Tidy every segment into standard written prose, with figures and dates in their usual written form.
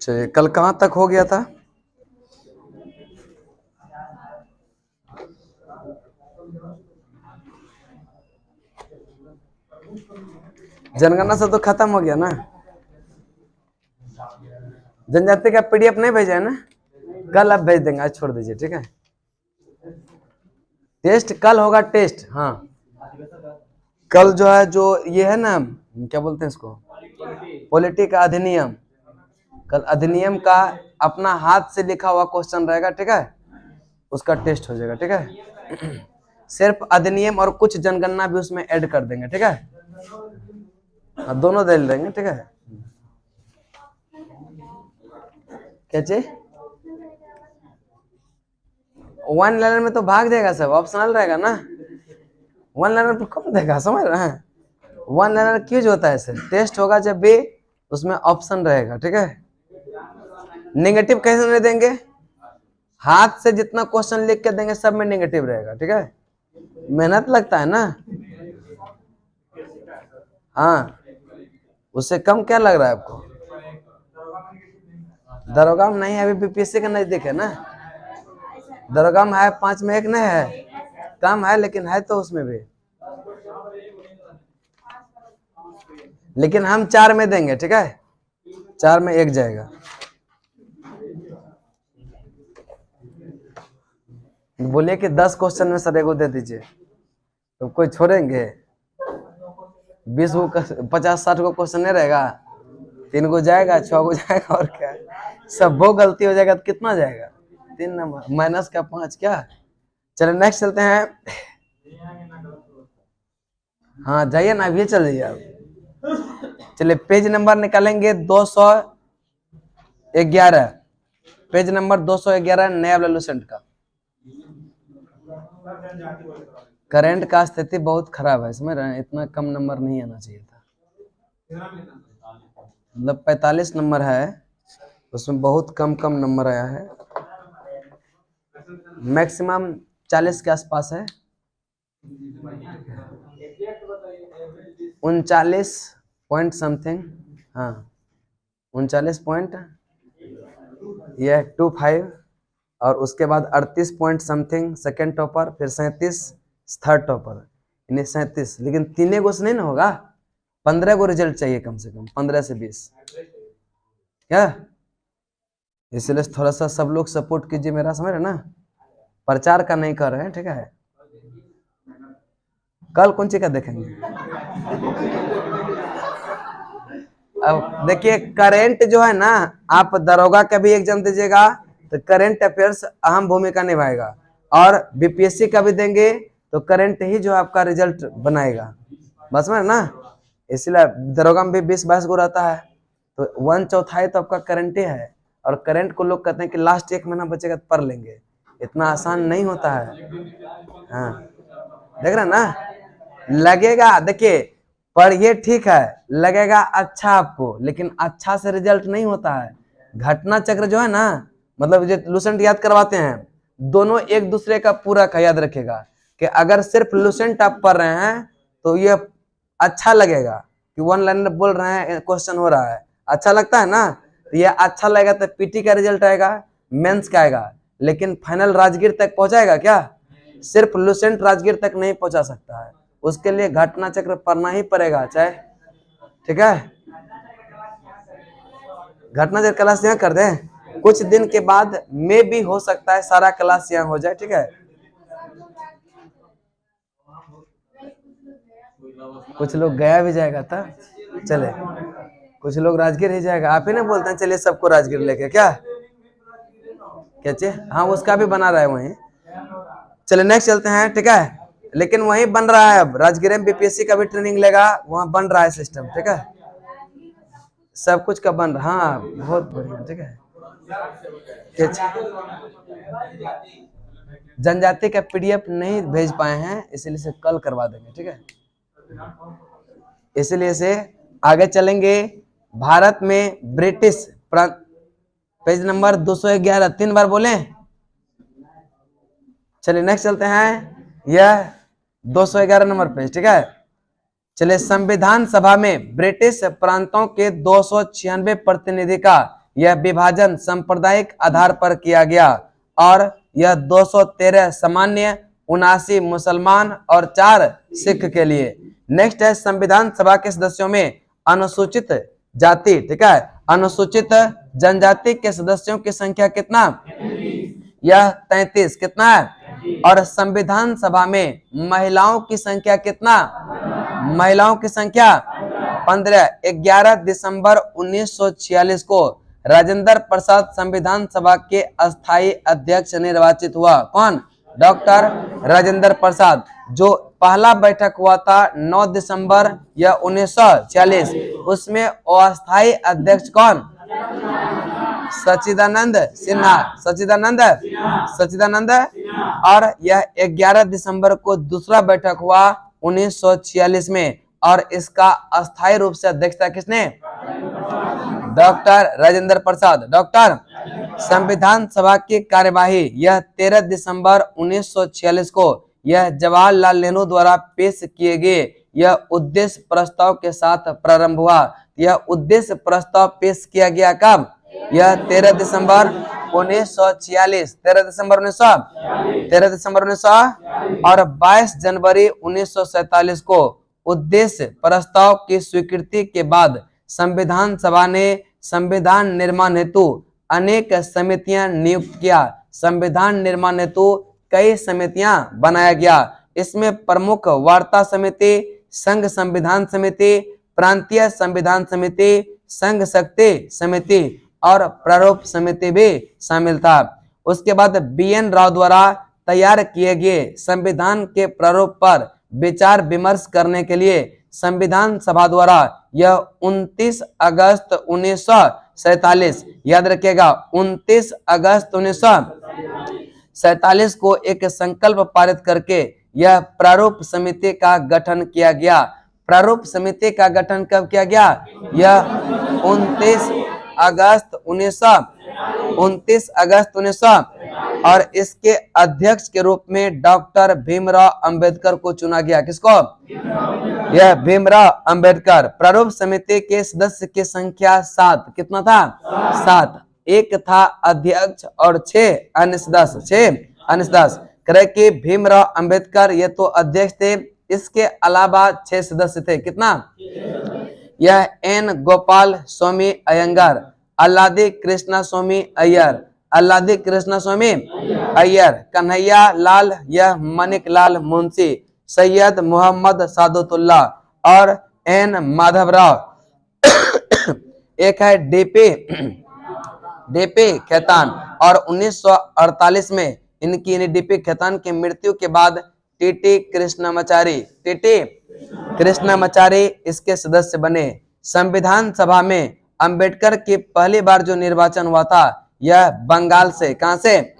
चलिए, कल कहाँ तक हो गया था? जनगणना सब तो खत्म हो गया ना। जनजाति का पीडीएफ नहीं भेजा है ना? कल आप भेज देंगे, आज छोड़ दीजिए, ठीक है। टेस्ट कल होगा, टेस्ट। हाँ, कल जो है, जो ये है ना, क्या बोलते हैं इसको, पॉलिटी का अधिनियम, कल अधिनियम का अपना हाथ से लिखा हुआ क्वेश्चन रहेगा, ठीक है। उसका टेस्ट हो जाएगा, ठीक है। सिर्फ अधिनियम और कुछ जनगणना भी उसमें ऐड कर देंगे, ठीक है। दोनों दे देंगे, ठीक है। क्या चीज? वन लाइनर में तो भाग जाएगा, सब ऑप्शनल रहेगा ना। वन लाइनर पर कौन देगा, समझ रहे हैं? वन लाइनर क्यूज होता है सर, टेस्ट होगा जब भी उसमें ऑप्शन रहेगा, ठीक है। नेगेटिव कैसे नहीं देंगे? हाथ से जितना क्वेश्चन लिख के देंगे सब में नेगेटिव रहेगा, ठीक है। मेहनत लगता है ना। हाँ, उससे कम क्या लग रहा है आपको? दरोगा में नहीं है, अभी बीपीएससी का नजदीक है ना। दरोगा में है 5 में 1 नहीं है, कम है लेकिन है तो उसमें भी। लेकिन हम 4 में देंगे, ठीक है। 4 में 1 जाएगा। बोलिए कि 10 क्वेश्चन में सर एगो दे दीजिए, तो कोई छोड़ेंगे? 20 को 50-60 को क्वेश्चन नहीं रहेगा, 3 को जाएगा, 6 को जाएगा, और क्या। सब वो गलती हो जाएगा तो कितना जाएगा? 3 नंबर माइनस का 5, क्या। चलो नेक्स्ट चलते हैं। हाँ जाइए ना, अभी चल जाइए आप। चलिए पेज नंबर निकालेंगे 211, पेज नंबर 211 नया लूसेंट का। करंट का स्थिति बहुत खराब है, समझ रहे हैं? इतना कम नंबर नहीं आना चाहिए था, मतलब 45 नंबर है, उसमें बहुत कम नंबर आया है। मैक्सिमम 40 के आसपास है, 39 पॉइंट समथिंग। हाँ 39 पॉइंट, यह 25, और उसके बाद 38 पॉइंट समथिंग सेकेंड टॉपर, फिर 37 थर्ड टॉपर, यानी 37। लेकिन 3 गो से नहीं ना होगा, 15 गो रिजल्ट चाहिए कम से कम, 15 से 20, क्या। इसलिए थोड़ा सा सब लोग सपोर्ट कीजिए मेरा, समझ रहे ना। प्रचार का नहीं कर रहे हैं, ठीक है। कल कौन सी का देखेंगे? अब देखिए, करेंट जो है ना, आप दरोगा का भी एग्जाम दीजिएगा तो करंट अफेयर्स अहम भूमिका निभाएगा, और बीपीएससी का भी देंगे तो करंट ही जो आपका रिजल्ट बनाएगा, बस में ना। इसलिए दरोगा में भी 20-22 गो रहता है, तो 1/4 तो आपका करंट ही है। और करंट को लोग कहते हैं कि लास्ट 1 महीना बचेगा तो पढ़ लेंगे, इतना आसान नहीं होता है। हाँ देख रहे हैं ना, लगेगा, देखिए पढ़िए ठीक है, लगेगा अच्छा आपको, लेकिन अच्छा से रिजल्ट नहीं होता है। घटना चक्र जो है ना, मतलब जो लूसेंट याद करवाते हैं, दोनों एक दूसरे का पूरा का याद रखेगा, कि अगर सिर्फ लूसेंट आप पढ़ रहे हैं तो ये अच्छा लगेगा कि वन लाइनर बोल रहे हैं, क्वेश्चन हो रहा है, अच्छा लगता है ना, तो ये अच्छा लगेगा तो पीटी का रिजल्ट आएगा, मेंस का आएगा। लेकिन फाइनल राजगीर तक पहुंचाएगा क्या? सिर्फ लूसेंट राजगीर तक नहीं पहुंचा सकता है, उसके लिए घटना चक्र पढ़ना ही पड़ेगा, चाहे, ठीक है। घटना चक्र क्लास यहाँ कर दे, कुछ दिन के बाद में भी हो सकता है सारा क्लास यहाँ हो जाए, ठीक है। कुछ लोग गया भी जाएगा था, चले, कुछ लोग राजगीर ही जाएगा। आप ही ना बोलते हैं चलिए सबको राजगीर लेके, क्या क्या चाहिए? हाँ उसका भी बना रहा है वहीं। चलिए नेक्स्ट चलते हैं, ठीक है। लेकिन वहीं बन रहा है, अब राजगीर में बीपीएससी का भी ट्रेनिंग लेगा, वहां बन रहा है सिस्टम, ठीक है। सब कुछ का बन रहा, हाँ बहुत बढ़िया, ठीक है। जनजाति का पीडीएफ नहीं भेज पाए हैं, इसलिए से कल करवा देंगे, ठीक है। इसलिए से आगे चलेंगे। भारत में ब्रिटिश, पेज नंबर 211, 3 बार बोले। चलिए नेक्स्ट चलते हैं, यह 211 नंबर पेज, ठीक है। चलिए, संविधान सभा में ब्रिटिश प्रांतों के 296 प्रतिनिधि का यह विभाजन सांप्रदायिक आधार पर किया गया और यह 213 सामान्य, 79 मुसलमान और 4 सिख के लिए। नेक्स्ट है संविधान सभा के सदस्यों में अनुसूचित जाति, ठीक है, अनुसूचित जनजाति के सदस्यों की संख्या कितना? यह 33। कितना है? और संविधान सभा में महिलाओं की संख्या कितना? महिलाओं की संख्या 15। 11 दिसंबर 1946 को राजेंद्र प्रसाद संविधान सभा के अस्थायी अध्यक्ष निर्वाचित हुआ। कौन? डॉक्टर राजेंद्र प्रसाद। जो पहला बैठक हुआ था 9 दिसंबर या 1946, उसमें अस्थायी अध्यक्ष कौन? सच्चिदानंद सिन्हा। सच्चिदानंद। और यह 11 दिसंबर को दूसरा बैठक हुआ 1946 में, और इसका अस्थायी रूप से अध्यक्षता किसने? डॉक्टर राजेंद्र प्रसाद। डॉक्टर। संविधान सभा की कार्यवाही यह 13 दिसंबर 1946 को यह जवाहरलाल नेहरू द्वारा पेश किए गए यह उद्देश्य प्रस्ताव के साथ प्रारंभ हुआ। यह उद्देश्य प्रस्ताव पेश किया गया कब? यह 13 दिसंबर 1946। 13 दिसंबर 1900 और 22 जनवरी 1947 को उद्देश्य प्रस्ताव की स्वीकृति के बाद संविधान सभा ने संविधान निर्माण हेतु अनेक समितियां नियुक्त किया। संविधान निर्माण हेतु कई समितियां बनाया गया। इसमें प्रमुख वार्ता समिति, संघ संविधान समिति, प्रांतीय संविधान समिति, संघ शक्ति समिति और प्रारूप समिति भी शामिल था। उसके बाद BN राव द्वारा तैयार किए गए संविधान के प्रारूप पर विचार विमर्श करने के लिए संविधान सभा द्वारा यह 29 अगस्त 1947, याद रखिएगा 29 अगस्त 1947 को एक संकल्प पारित करके यह प्रारूप समिति का गठन किया गया। प्रारूप समिति का गठन कब किया गया? यह 29 अगस्त 1900 और इसके अध्यक्ष के रूप में डॉक्टर भीमराव अंबेडकर को चुना गया। किसको? यह भीमराव अंबेडकर। प्रारूप समिति के सदस्य की संख्या 7। कितना था? 7। एक था अध्यक्ष और 6 अन्य सदस्य। करे कि भीमराव अंबेडकर ये तो अध्यक्ष थे, इसके अलावा 6 सदस्य थे। कितना? यह N गोपाल स्वामी अयंगार, अल्लादी कृष्णा स्वामी अय्यर, कन्हैया लाल, यह मनिक लाल मुंशी, सैयद मोहम्मद सादुतुल्लाह और N माधवराव। एक है DP खेतान। और 1948 में इनकी DP खेतान की मृत्यु के बाद TT कृष्णमाचारी इसके सदस्य बने। संविधान सभा में अंबेडकर की पहली बार जो निर्वाचन हुआ था यह बंगाल से। कहां से?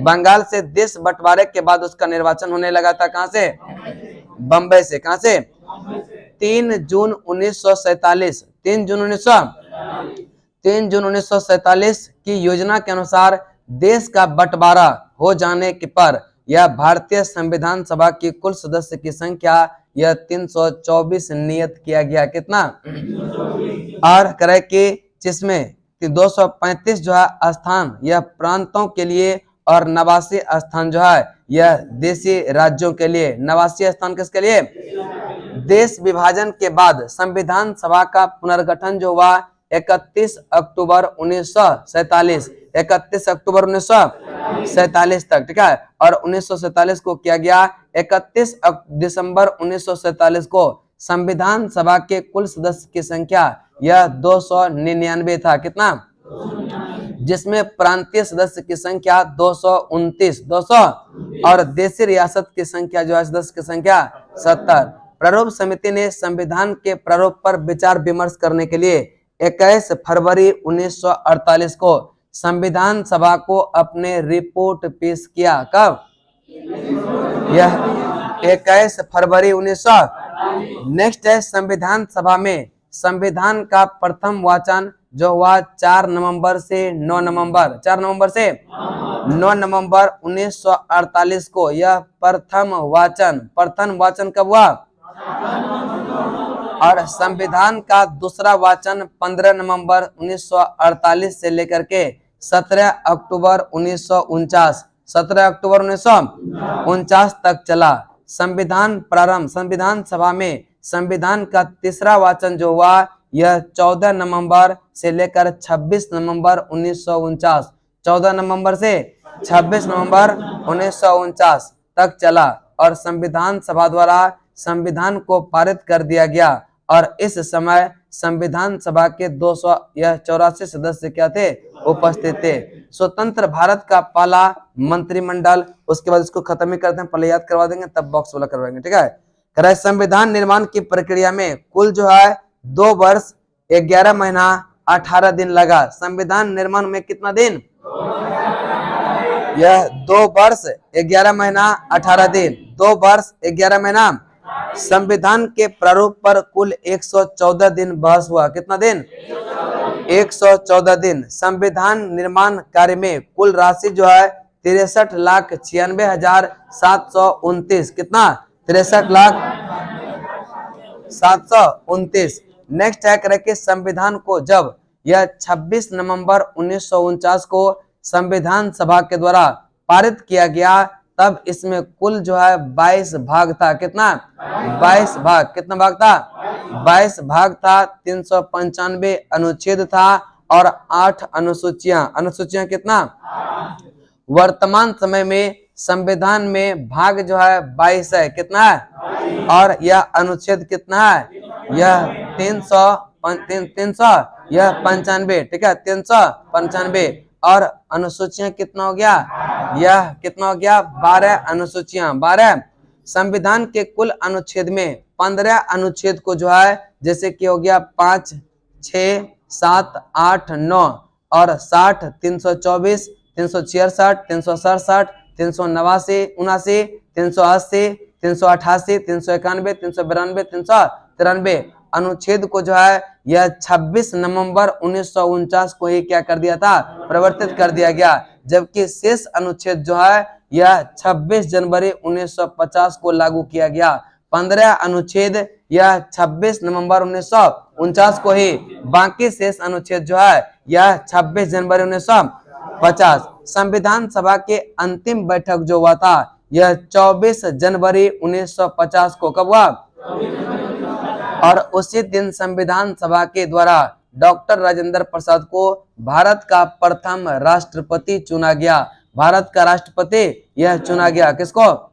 बंगाल से। देश बंटवारे के बाद उसका निर्वाचन होने लगा था। कहां से? बम्बई से। कहां से? 3 जून 1947। 3 जून 1947 की योजना के अनुसार देश का बंटवारा हो जाने के पर यह भारतीय संविधान सभा की कुल सदस्य की संख्या यह 324 नियत किया गया। कितना? और करे कि जिसमें 235 जो है स्थान यह प्रांतों के लिए और 89 स्थान जो है यह देशी राज्यों के लिए। 89 स्थान किसके लिए? देश विभाजन के बाद संविधान सभा का पुनर्गठन जो हुआ 31 अक्टूबर 1947। 31 अक्टूबर 1947 तक, ठीक है। और 1947 को किया गया। 31 दिसंबर 1947 को संविधान सभा के कुल सदस्य की संख्या यह 299 था। कितना? जिसमें प्रांतीय सदस्य की संख्या 229 और देशी रियासत की संख्या जो है सदस्य की संख्या 70। प्रारूप समिति ने संविधान के प्रारूप पर विचार विमर्श करने के लिए 21 फरवरी 1948 को संविधान सभा को अपने रिपोर्ट पेश किया। कब? यह 21 फरवरी 1900। नेक्स्ट है संविधान सभा में संविधान का प्रथम वाचन जो हुआ 4 नवंबर से 9 नवंबर 1948 को। यह प्रथम वाचन कब हुआ? और संविधान का दूसरा वाचन 15 नवंबर 1948 से लेकर के 17 अक्टूबर 1949 तक चला। संविधान प्रारंभ, संविधान सभा में संविधान का तीसरा वाचन जो हुआ यह 14 नवंबर से लेकर 26 नवंबर 1949, 14 नवंबर से 26 नवंबर 1949 तक चला और संविधान सभा द्वारा संविधान को पारित कर दिया गया। और इस समय संविधान सभा के 284 सदस्य क्या थे, उपस्थित थे। स्वतंत्र भारत का पहला मंत्रिमंडल, उसके बाद इसको खत्म ही करते हैं, पहले याद करवा देंगे तब बॉक्स वाला करवाएंगे, ठीक है। कह रहा है संविधान निर्माण की प्रक्रिया में कुल जो है 2 वर्ष 11 महीना 18 दिन लगा। संविधान निर्माण में कितना दिन, यह 2 वर्ष 11 महीना 18 दिन, 2 वर्ष 11 महीना। संविधान के प्रारूप पर कुल 114 दिन बहस हुआ। कितना दिन, 114 दिन। संविधान निर्माण कार्य में कुल राशि जो है 63,96,729, कितना, 63,729। नेक्स्ट है करे कि संविधान को जब यह 26 नवंबर 1949 को संविधान सभा के द्वारा पारित किया गया तब इसमें कुल जो है 22 भाग था। कितना, 22 भाग। कितना भाग था, 22 भाग था। 395 अनुच्छेद था और 8 अनुसूचियां। अनुसूचियां कितना, वर्तमान समय में संविधान में भाग जो है 22 है। कितना है, और यह अनुच्छेद कितना है, यह 300 यह 95, ठीक है, 395। और अनुसूचियां कितना हो गया, यह कितना हो गया, 12 अनुसूचियां, 12। संविधान के कुल अनुच्छेद में 15 अनुच्छेद को जो है जैसे कि हो गया 5, 6, 7, 8, 9 और 60, 324, 366, 367, 389, 380, 388, 391, 392, 393 अनुच्छेद को जो है यह 26 नवंबर 1949 को ही क्या कर दिया था, परिवर्तित कर दिया गया। जबकि शेष अनुच्छेद जो है यह 26 जनवरी 1950 को लागू किया गया। 15 अनुच्छेद यह 26 नवंबर 1949 को ही, बाकी शेष अनुच्छेद जो है यह 26 जनवरी 1950। संविधान सभा के अंतिम बैठक जो हुआ था यह 24 जनवरी 1950 को कब हुआ, और उसी दिन संविधान सभा के द्वारा डॉक्टर राजेंद्र प्रसाद को भारत का प्रथम राष्ट्रपति चुना गया। भारत का राष्ट्रपति यह चुना गया, किसको,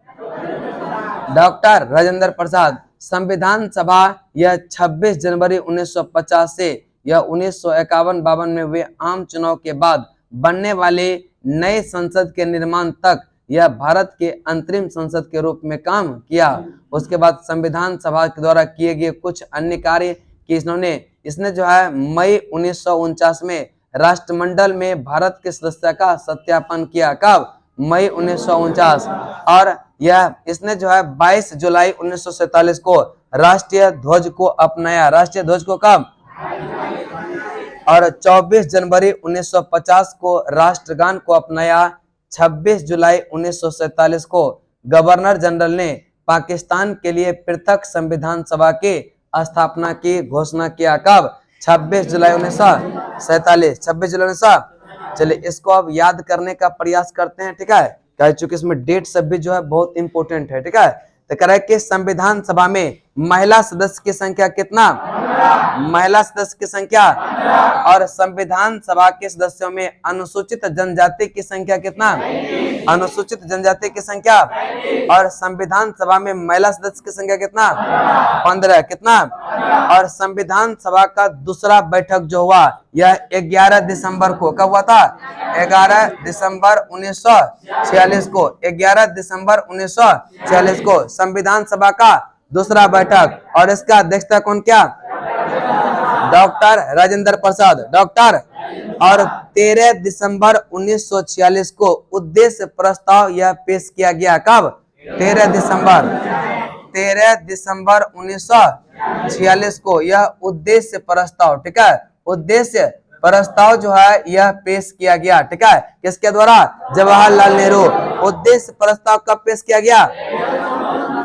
डॉक्टर राजेंद्र प्रसाद। संविधान सभा यह 26 जनवरी 1950 से यह 1951-52 में हुए आम चुनाव के बाद बनने वाले नए संसद के निर्माण तक यह भारत के अंतरिम संसद के रूप में काम किया। उसके बाद संविधान सभा के द्वारा किए गए कुछ अन्य कार्य कि इसने जो है मई 1949 में राष्ट्रमंडल में भारत के सदस्यता का सत्यापन किया। कब, मई 1949। और यह इसने जो है 22 जुलाई 1947 को राष्ट्रीय ध्वज को अपनाया। राष्ट्रीय ध्वज को कब, और 24 जनवरी 1950 को राष्ट्रगान को अपनाया। 26 जुलाई 1947 को गवर्नर जनरल ने पाकिस्तान के लिए पृथक संविधान सभा की स्थापना की घोषणा किया। कब, 26 जुलाई 1947, 26 जुलाई 1947। चलिए इसको अब याद करने का प्रयास करते हैं, ठीक है, चूंकि इसमें डेट सब भी जो है बहुत इंपॉर्टेंट है, ठीक है। तो कह रहा है कि संविधान सभा में महिला सदस्य की संख्या कितना, महिला सदस्य की संख्या, और संविधान सभा के सदस्यों में अनुसूचित जनजाति की संख्या कितना, अनुसूचित जनजाति की संख्या, और संविधान सभा में महिला सदस्य की संख्या कितना, 15, कितना। और संविधान सभा का दूसरा बैठक जो हुआ यह 11 दिसंबर को, कब हुआ था, 11 दिसंबर 1946 को, 11 दिसंबर 1946 को संविधान सभा का दूसरा बैठक। और इसका अध्यक्षता कौन किया, डॉक्टर राजेंद्र प्रसाद, डॉक्टर। और 13 दिसंबर 1946 को उद्देश्य प्रस्ताव यह पेश किया गया। कब, 13 दिसंबर 1946 को यह उद्देश्य प्रस्ताव, ठीक है, उद्देश्य प्रस्ताव जो है यह पेश किया गया, ठीक है, किसके द्वारा, जवाहरलाल नेहरू। उद्देश्य प्रस्ताव कब पेश किया गया,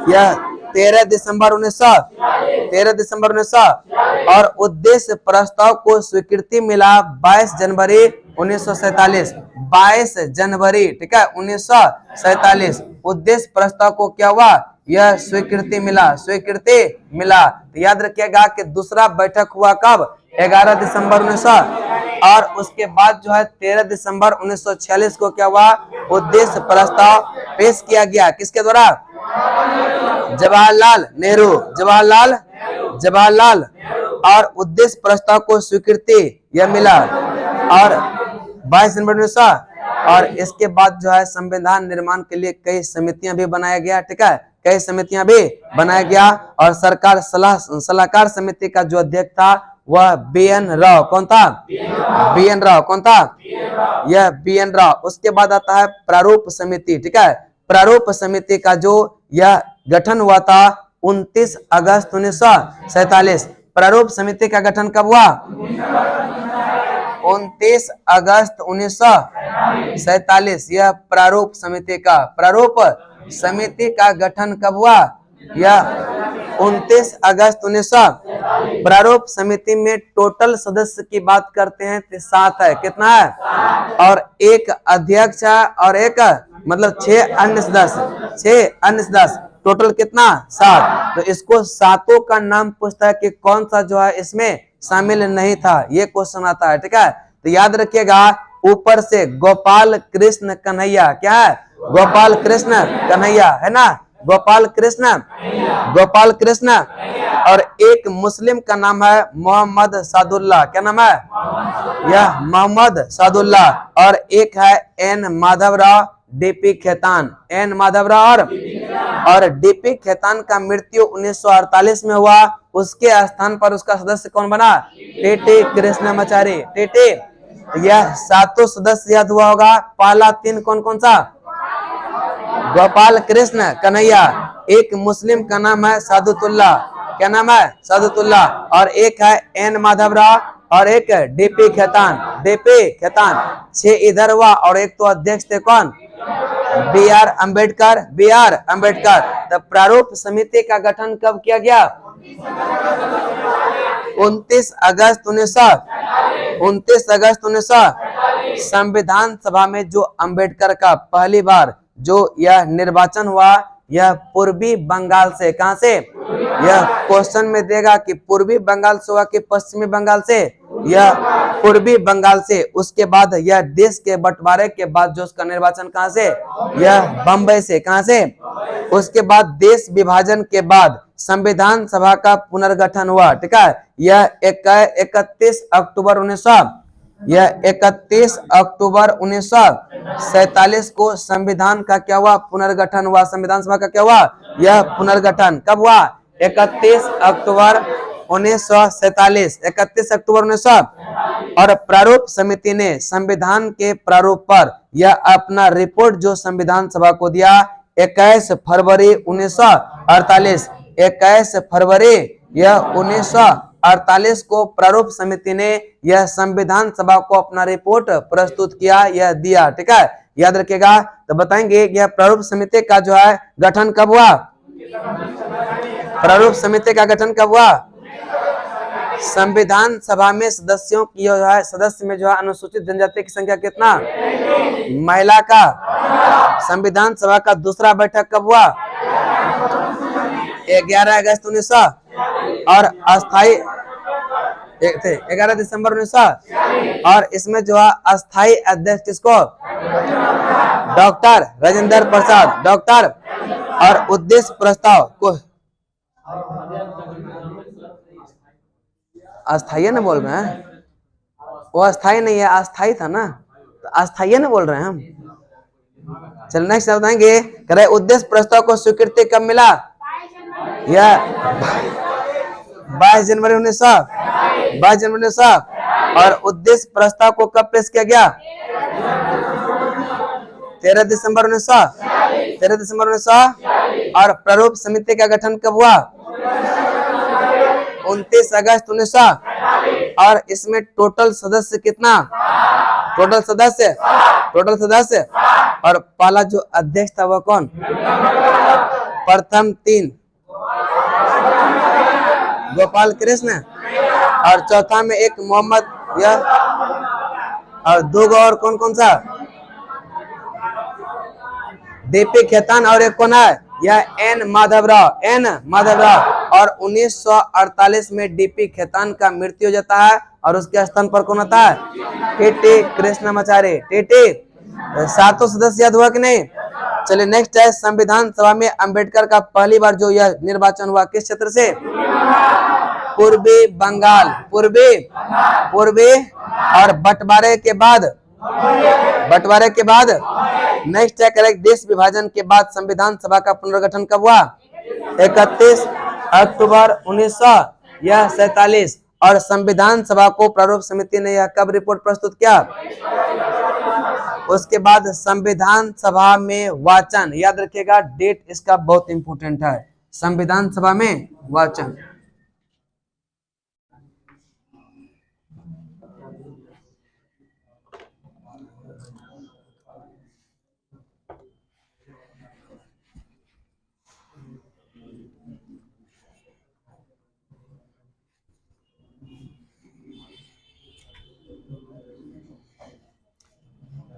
यह 13 दिसंबर 1900 और उद्देश्य प्रस्ताव को स्वीकृति मिला 22 जनवरी 1947। 22 जनवरी, ठीक है, 1947 उद्देश्य प्रस्ताव को क्या हुआ, यह स्वीकृति मिला, तो याद रखिएगा कि दूसरा बैठक हुआ कब, 11 दिसंबर 1900 और उसके बाद जो है 13 दिसंबर 1946 को क्या हुआ, उद्देश्य प्रस्ताव पेश किया गया, किसके द्वारा, जवाहरलाल नेहरू, जवाहरलाल और उद्देश्य प्रस्ताव को स्वीकृति यह मिला और 22 जनवरी 1900 और इसके बाद जो है संविधान निर्माण के लिए कई समितियां भी बनाया गया, ठीक है, कई समितियां भी बनाया गया और सरकार सलाहकार समिति का जो अध्यक्ष था वह BN राव, कौन था, BN राव, कौन था, यह BN राव। उसके बाद आता है प्रारूप समिति, ठीक है, प्रारूप समिति का जो यह गठन हुआ था 29 अगस्त 1947। प्रारूप समिति का गठन कब हुआ, 29 अगस्त 1947। यह प्रारूप समिति का गठन कब हुआ, यह 29 अगस्त 1900। प्रारूप समिति में टोटल सदस्य की बात करते हैं तो 7 है, कितना है, और एक अध्यक्ष है और एक मतलब 6 अन्य सदस्य, टोटल कितना, 7। तो इसको सातों का नाम पूछता है कि कौन सा जो है इसमें शामिल नहीं था, ये क्वेश्चन आता है, ठीक है। तो याद रखिएगा ऊपर से गोपाल कृष्ण कन्हैया, क्या है, गोपाल कृष्ण कन्हैया, है ना, गोपाल कृष्ण और एक मुस्लिम का नाम है मोहम्मद सादुल्लाह, क्या नाम है, यह मोहम्मद सादुल्लाह और एक है N Madhavrao DP Khetan, N Madhavrao और DP खेतान का मृत्यु 1948 में हुआ। उसके स्थान पर उसका सदस्य कौन बना, TT कृष्णमाचारी, TT। यह सातों सदस्य याद हुआ होगा, पहला 3 कौन सा, गोपाल कृष्ण कन्हैया, एक मुस्लिम का नाम है सादुतुल्लाह, क्या नाम है, सादुतुल्लाह और एक है N माधवराव और एक DP खेतान, 6 इधर हुआ और एक तो अध्यक्ष थे कौन, BR अम्बेडकर। तब प्रारूप समिति का गठन कब किया गया, 29 अगस्त 1900। संविधान सभा में जो अम्बेडकर का पहली बार जो यह निर्वाचन हुआ, यह पूर्वी बंगाल से, कहां से, यह क्वेश्चन में देगा कि पूर्वी बंगाल से हुआ कि पश्चिमी बंगाल से, यह पूर्वी बंगाल से। उसके बाद यह देश के बंटवारे के बाद जो उसका निर्वाचन कहां से, यह बंबई से, कहां से। उसके बाद देश विभाजन के बाद संविधान सभा का पुनर्गठन हुआ, ठीक है, यह 31 अक्टूबर 1947 को संविधान का क्या हुआ, पुनर्गठन हुआ। संविधान सभा का क्या हुआ, यह पुनर्गठन कब हुआ, 31 अक्टूबर 1947, 31 अक्टूबर 1900। और प्रारूप समिति ने संविधान के प्रारूप पर यह अपना रिपोर्ट जो संविधान सभा को दिया 21 फरवरी 1948, 21 फरवरी यह 1948 को प्रारूप समिति ने यह संविधान सभा को अपना रिपोर्ट प्रस्तुत किया, यह दिया, ठीक है, याद रखिएगा। तो बताएंगे यह प्रारूप समिति का जो है गठन कब हुआ, प्रारूप समिति का गठन कब हुआ, संविधान सभा में सदस्यों की जो है, सदस्य में जो है अनुसूचित जनजाति की संख्या कितना, महिला का। संविधान सभा का दूसरा बैठक कब हुआ, 11 अगस्त 1900 और अस्थाई 11 दिसंबर 1900 और इसमें जो है अस्थाई अध्यक्ष किसको, डॉक्टर राजेंद्र प्रसाद, डॉक्टर। और उद्देश्य प्रस्ताव को अस्थाई न बोल रहे हैं, वो अस्थाई नहीं है, अस्थाई था ना, तो अस्थाई न बोल रहे हैं हम। चल नेक्स्ट बताएंगे, कह रहे उद्देश्य प्रस्ताव को स्वीकृति कब मिला, यह 22 जनवरी 1900 और उद्देश्य प्रस्ताव को कब पेश किया गया, 13 दिसंबर 1900 और प्रारूप समिति का गठन कब हुआ, 29 अगस्त 1900 और इसमें टोटल सदस्य कितना, टोटल सदस्य और पहला जो अध्यक्ष था वह कौन, प्रथम 3 गोपाल कृष्ण, और चौथा में एक मोहम्मद, यह, और दो गो और कौन कौन सा, डीपी खेतान, और एक कौन है, यह एन माधवराव, एन माधवराव। और 1948 में डीपी खेतान का मृत्यु हो जाता है और उसके स्थान पर कौन आता है, टीटी कृष्णमाचारी। टीटी, सातों सदस्य याद हुआ कि नहीं। चलिए नेक्स्ट है, संविधान सभा में अंबेडकर का पहली बार जो यह निर्वाचन हुआ किस क्षेत्र से, पूर्वी बंगाल, पूर्वी और बंटवारे के बाद नेक्स्ट है करेक्ट, देश विभाजन के बाद संविधान सभा का पुनर्गठन कब हुआ, 31 अक्टूबर 1947। और संविधान सभा को प्रारूप समिति ने यह कब रिपोर्ट प्रस्तुत किया, उसके बाद संविधान सभा में वाचन, याद रखिएगा डेट इसका बहुत इंपॉर्टेंट है, संविधान सभा में वाचन।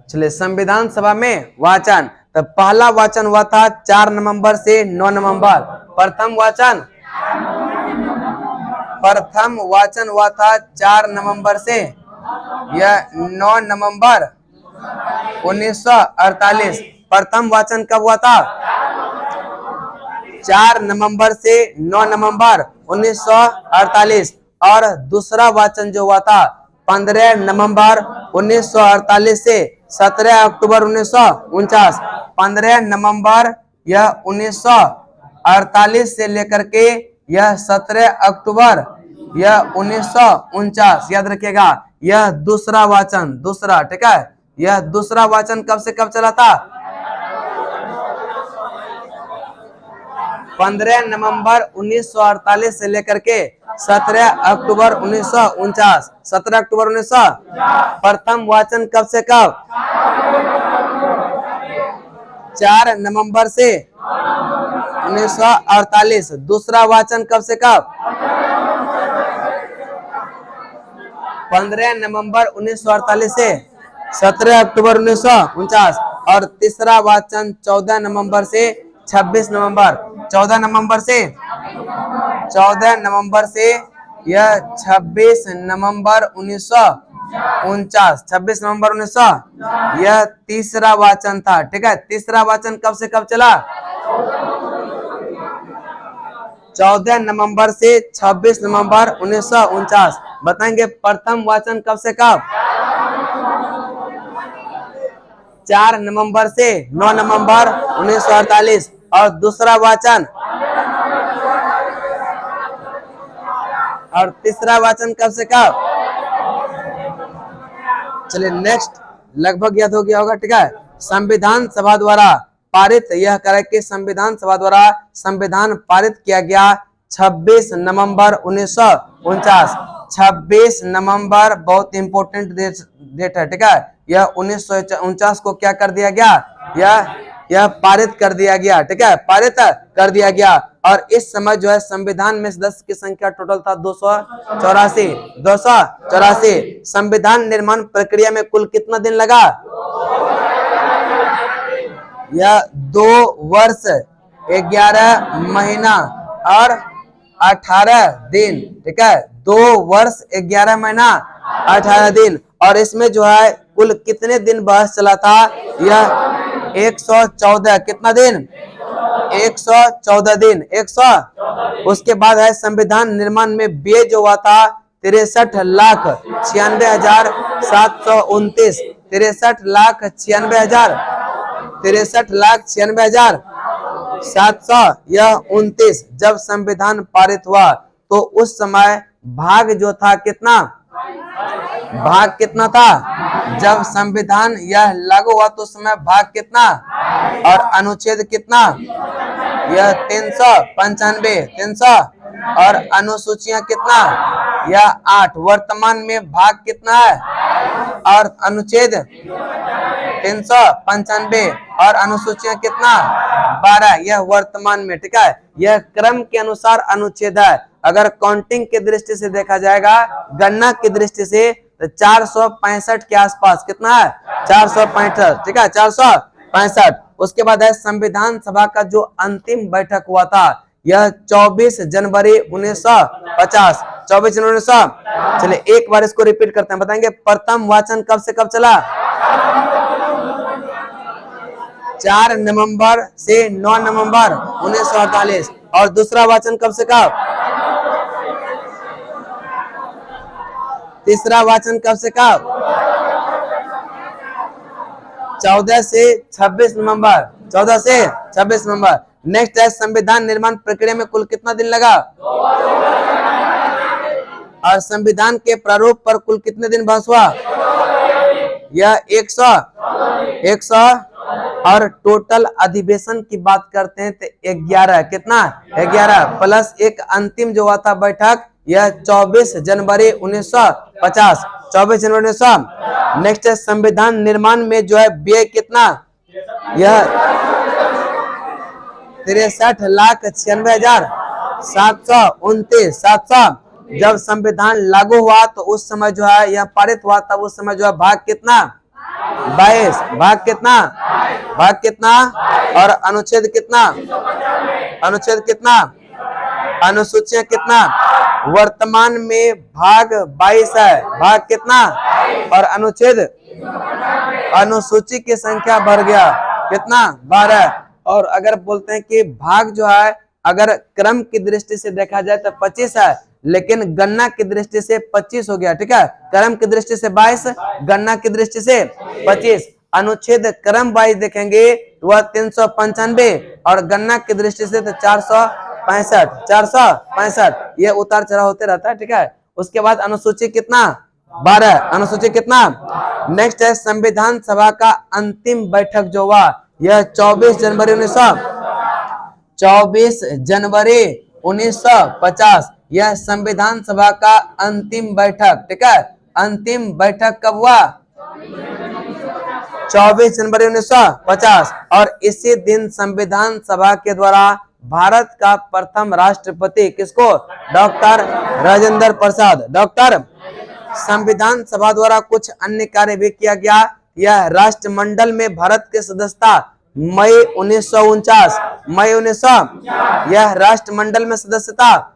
चलिए संविधान सभा में वाचन, तो पहला वाचन हुआ था 4 नवंबर से 9 नवंबर। प्रथम वाचन हुआ था 4 नवंबर से यह 9 नवंबर 1948। प्रथम वाचन कब हुआ था, 4 नवंबर से 9 नवंबर 1948। और दूसरा वाचन जो हुआ था 15 नवंबर 1948 से 17 अक्टूबर 1949। 15 नवंबर यह 1948 से लेकर के यह 17 अक्टूबर यह 1949, याद रखिएगा। यह दूसरा वाचन, दूसरा, ठीक है। यह दूसरा वाचन कब से कब चला था, 15 नवंबर 1948 से लेकर के 17 अक्टूबर 1949। 17 अक्टूबर 1900। प्रथम वाचन कब से कब, 4 नवंबर से 1948। दूसरा वाचन कब से कब, 15 नवंबर 1948 से 17 अक्टूबर 1949। और तीसरा वाचन 14 नवंबर से 26 नवंबर। 14 नवंबर से यह 26 नवंबर 1949। 26 नवंबर 1900 यह तीसरा वाचन था, ठीक है। तीसरा वाचन कब से कब चला, 14 नवंबर से 26 नवंबर 1949। बताएंगे प्रथम वाचन कब से कब, 4 नवंबर से 9 नवंबर 1948। और दूसरा वाचन और तीसरा वाचन कब से कब। चलिए नेक्स्ट, लगभग याद हो गया होगा, ठीक है। संविधान सभा द्वारा पारित, यह करे कि संविधान सभा द्वारा संविधान पारित किया गया 26 नवंबर 1949। 26 नवंबर बहुत इंपॉर्टेंट डेट है, ठीक है। यह 1949 को क्या कर दिया गया, यह पारित कर दिया गया, ठीक है, पारित कर दिया गया। और इस समय जो है संविधान में सदस्य की संख्या टोटल था 284। संविधान निर्माण प्रक्रिया में कुल कितना दिन लगा, यह 2 वर्ष 11 महीना और 18 दिन, ठीक है। 2 वर्ष 11 महीना 18 दिन। और इसमें जो है कुल कितने दिन बहस चला था, यह 114, कितना दिन, 114 दिन, 100। उसके बाद है संविधान निर्माण में व्यय जो हुआ था 63,96,729। 63,96,729 जब संविधान पारित हुआ तो उस समय भाग जो था कितना, भाग कितना था, जब संविधान यह लागू हुआ तो उस समय भाग कितना और अनुच्छेद कितना, यह 395, 300। और अनुसूचियां कितना, यह 8। वर्तमान में भाग कितना है, और अनुच्छेद 395 और अनुसूचियां कितना 12। यह वर्तमान में, ठीक है, यह क्रम के अनुसार अनुच्छेद है। अगर काउंटिंग की दृष्टि से देखा जाएगा, गणना की दृष्टि से, तो 465 के आसपास कितना है 465, ठीक है 465। उसके बाद है संविधान सभा का जो अंतिम बैठक हुआ था, यह 24 जनवरी 1950। 24 जनवरी 1900। चलिए एक बार इसको रिपीट करते हैं, बताएंगे प्रथम वाचन कब से कब चला 4 नवंबर से 9 नवंबर 1948। और दूसरा वाचन कब से कब, तीसरा वाचन कब से कब 14 से 26 नवंबर, 14 से 26 नवंबर। नेक्स्ट है संविधान निर्माण प्रक्रिया में कुल कितना दिन लगा, और संविधान के प्रारूप पर कुल कितने दिन बहस हुआ, यह 100 और टोटल अधिवेशन की बात करते हैं तो 11, कितना 11 प्लस एक अंतिम जो हुआ था बैठक, यह 24 जनवरी 1950, 24 जनवरी 1900। नेक्स्ट है संविधान निर्माण में जो है व्यय कितना, यह 63,96,729। जब संविधान लागू हुआ तो उस समय जो है यह पारित हुआ, तब उस समय जो है भाग कितना 22, भाग कितना और अनुच्छेद कितना, अनुसूचियां कितना, वर्तमान में भाग 22 है, भाग कितना और अनुसूची की संख्या बढ़ गया कितना 12। और अगर बोलते हैं कि भाग जो है अगर क्रम की दृष्टि से देखा जाए तो 25 है, लेकिन गणना की दृष्टि से 25 हो गया, ठीक है, क्रम की दृष्टि से 22, गणना की दृष्टि से 25। अनुच्छेद क्रम वाइज देखेंगे वह 395 और गणना की दृष्टि से तो 465, ये उतार चढ़ाव होते रहता है, ठीक है। उसके बाद अनुसूची कितना 12, अनुसूची कितना। नेक्स्ट है संविधान सभा का अंतिम बैठक जो हुआ, यह 24 जनवरी 1950, यह संविधान सभा का अंतिम बैठक, ठीक है। अंतिम बैठक कब हुआ 24 जनवरी 1950। और इसी दिन संविधान सभा के द्वारा भारत का प्रथम राष्ट्रपति किसको, डॉक्टर राजेंद्र प्रसाद, डॉक्टर। संविधान सभा द्वारा कुछ अन्य कार्य भी किया गया। यह राष्ट्रमंडल में भारत की सदस्यता मई 1949, मई 1900, यह राष्ट्रमंडल में सदस्यता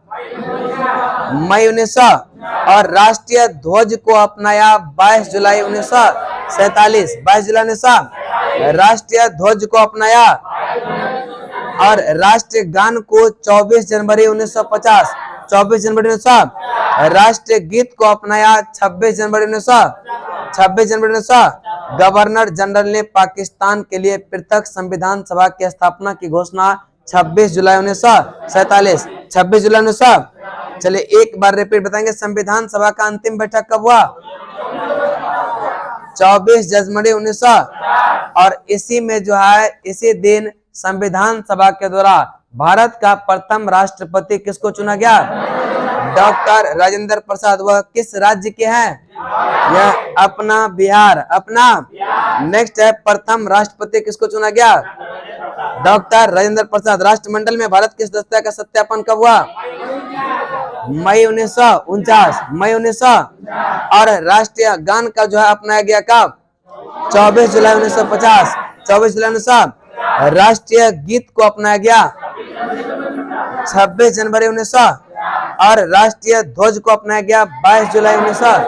मई 1900। और राष्ट्रीय ध्वज को अपनाया 22 जुलाई 1947, 22 जुलाई 1900 राष्ट्रीय ध्वज को अपनाया। और राष्ट्रीय गान को 24 जनवरी 1950, 24 जनवरी 1900। राष्ट्रीय गीत को अपनाया 26 जनवरी 1900, 26 जनवरी 1900। गवर्नर जनरल ने पाकिस्तान के लिए पृथक संविधान सभा की स्थापना की घोषणा 26 जुलाई 1947, 26 जुलाई 1900। चलिए एक बार रिपीट बताएंगे, संविधान सभा का अंतिम बैठक कब हुआ 24 जनवरी 1900। और इसी में जो है इसी दिन संविधान सभा के द्वारा भारत का प्रथम राष्ट्रपति किसको चुना गया, डॉक्टर राजेंद्र प्रसाद। वह किस राज्य के हैं, यह अपना बिहार, अपना। नेक्स्ट है प्रथम राष्ट्रपति किसको चुना गया, डॉक्टर राजेंद्र प्रसाद। राष्ट्रमंडल में भारत की सदस्यता का सत्यापन कब हुआ, मई 1949, मई 1900। और राष्ट्रीय गान का जो है अपनाया गया कब 24 जुलाई 1950, 24 जुलाई 1900। राष्ट्रीय गीत को अपनाया गया 26 जनवरी 1900। और राष्ट्रीय ध्वज को अपनाया गया 22 जुलाई 1900,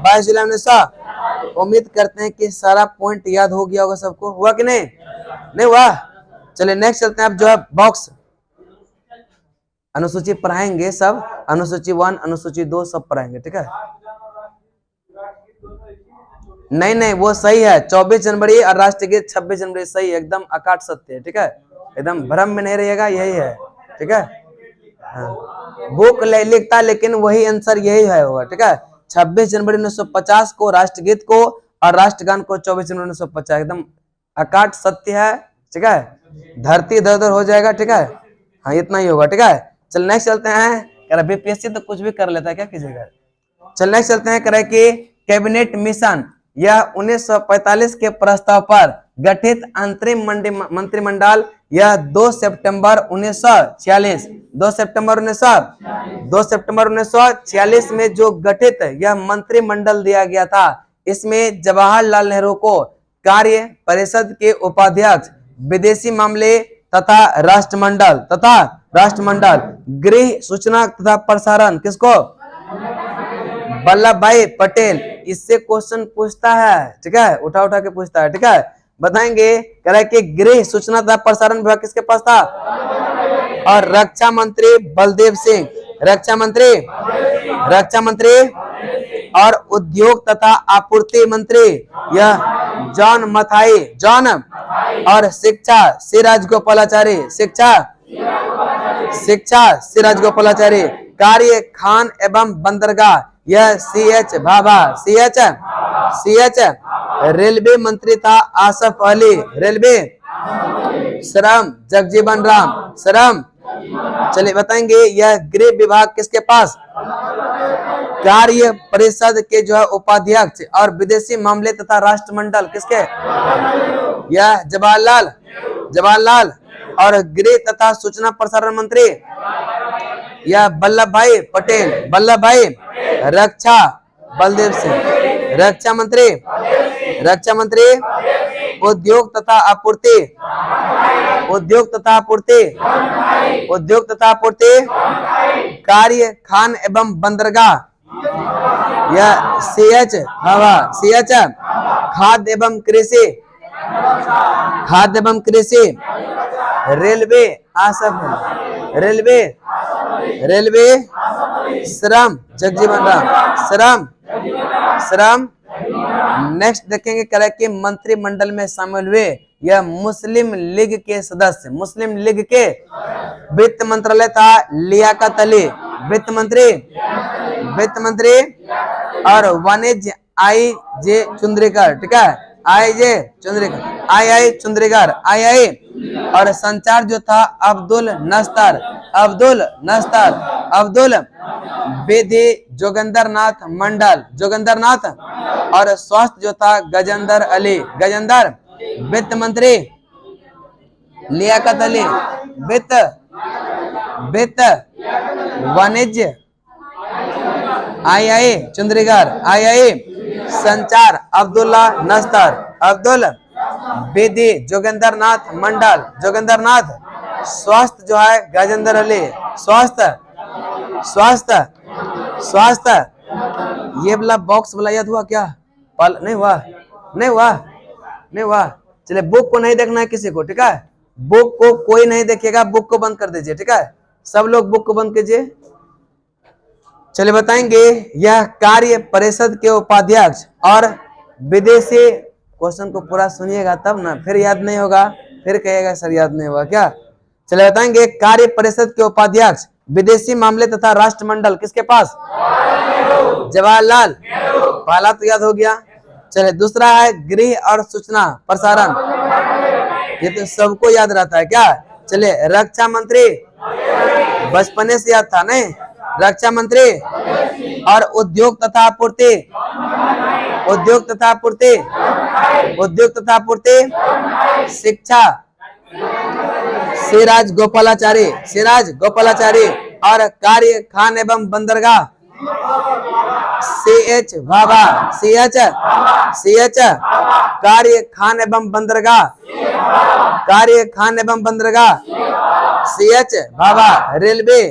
22 जुलाई 1900। उम्मीद करते हैं कि सारा पॉइंट याद हो गया होगा सबको, हुआ कि नहीं, नहीं हुआ। चलिए नेक्स्ट चलते हैं। अब जो है बॉक्स अनुसूची पढ़ाएंगे सब, अनुसूची 1 अनुसूची 2 सब पढ़ाएंगे, ठीक है। नहीं वो सही है, 24 जनवरी और राष्ट्रीय गीत 26 जनवरी सही, एकदम अकाट सत्य है, ठीक है, एकदम भ्रम में नहीं रहेगा, यही है, ठीक है। हाँ। बुक लिखता लेकिन वही आंसर यही है होगा, ठीक है। 26 जनवरी 1950 को राष्ट्रगीत को और राष्ट्रगान को 24 जनवरी 1950, एकदम अकाट सत्य है, ठीक है। धरती इधर हो जाएगा, ठीक है। हाँ इतना ही होगा, ठीक है। चल नेक्स्ट चलते हैं। बीपीएससी तो कुछ भी कर लेता है, क्या कीजिएगा। चल नेक्स्ट चलते हैं। करे कि कैबिनेट मिशन, यह 1945 के प्रस्ताव पर गठित अंतरिम मंत्रिमंडल, यह 2 सितंबर 1946 2 सितंबर 1946 में जो गठित यह मंत्रिमंडल दिया गया था, इसमें जवाहरलाल नेहरू को कार्य परिषद के उपाध्यक्ष, विदेशी मामले तथा राष्ट्रमंडल, गृह, सूचना तथा प्रसारण किसको, वल्लभ भाई पटेल। इससे क्वेश्चन पूछता है, ठीक है, उठा उठा के पूछता है, ठीक है, बताएंगे। कह रहा है कि गृह, सूचना तथा प्रसारण विभाग किसके पास था, और रक्षा मंत्री बलदेव सिंह, रक्षा मंत्री और उद्योग तथा आपूर्ति मंत्री यह जॉन मथाई, और शिक्षा सिराज गोपालाचारी, कार्य खान एवं बंदरगाह यह CH भाभा, रेलवे मंत्री था आसफ अली, रेलवे, श्रम जगजीवन राम, श्रम। चलिए बताएंगे, यह गृह विभाग किसके पास, कार्य परिषद के जो है उपाध्यक्ष और विदेशी मामले तथा राष्ट्रमंडल किसके, यह जवाहरलाल, और गृह तथा सूचना प्रसारण मंत्री यह वल्लभ भाई पटेल, रक्षा बलदेव सिंह, रक्षा मंत्री उद्योग तथा आपूर्ति, कार्य खान एवं बंदरगाह यह CH भाभा, खाद्य एवं कृषि, रेलवे आसफ, रेलवे श्रम जगजीवन राम, श्रम। नेक्स्ट देखेंगे, करें कि मंत्रिमंडल में शामिल हुए यह मुस्लिम लीग के सदस्य, मुस्लिम लीग के वित्त मंत्रालय था लियाकत अली, वित्त मंत्री और वाणिज्य IJ चुंद्रीकर, ठीक है, आई चुंद्रीकर, और संचार जो था अब्दुल बेदी जोगिंदर नाथ, और स्वास्थ्य जो था गजेंद्र अली, वित्त मंत्री लियाकत अली, वित्त वाणिज्य आई चुंद्रीकर, संचार अब्दुल बेदी जोगिंदर नाथ, स्वास्थ्य जो है गजेंद्र अली, स्वास्थ्य। ये वाला बॉक्स वाला याद हुआ क्या, नहीं हुआ। चलिए, बुक को नहीं देखना है किसी को, ठीक है, बुक को कोई नहीं देखेगा, बुक को बंद कर दीजिए, ठीक है, सब लोग बुक को बंद कीजिए। चलिए बताएंगे, यह कार्य परिषद के उपाध्यक्ष और विदेशी, क्वेश्चन को पूरा सुनिएगा तब ना, फिर याद नहीं होगा, फिर कहिएगा सर याद नहीं होगा क्या। चलिए बताएंगे, कार्य परिषद के उपाध्यक्ष, विदेशी मामले तथा राष्ट्रमंडल किसके पास, जवाहरलाल, पहला तो याद हो गया। चलिए, दूसरा है गृह और सूचना प्रसारण, ये तो सबको याद रहता है क्या। चलिए, रक्षा मंत्री, बचपने से याद था नहीं, रक्षा मंत्री और उद्योग तथा आपूर्ति, शिक्षा सिराज गोपालाचारी, और कार्य खान एवं बंदरगाह CH भाभा, कार्य खान एवं बंदरगाह CH भाभा, रेलवे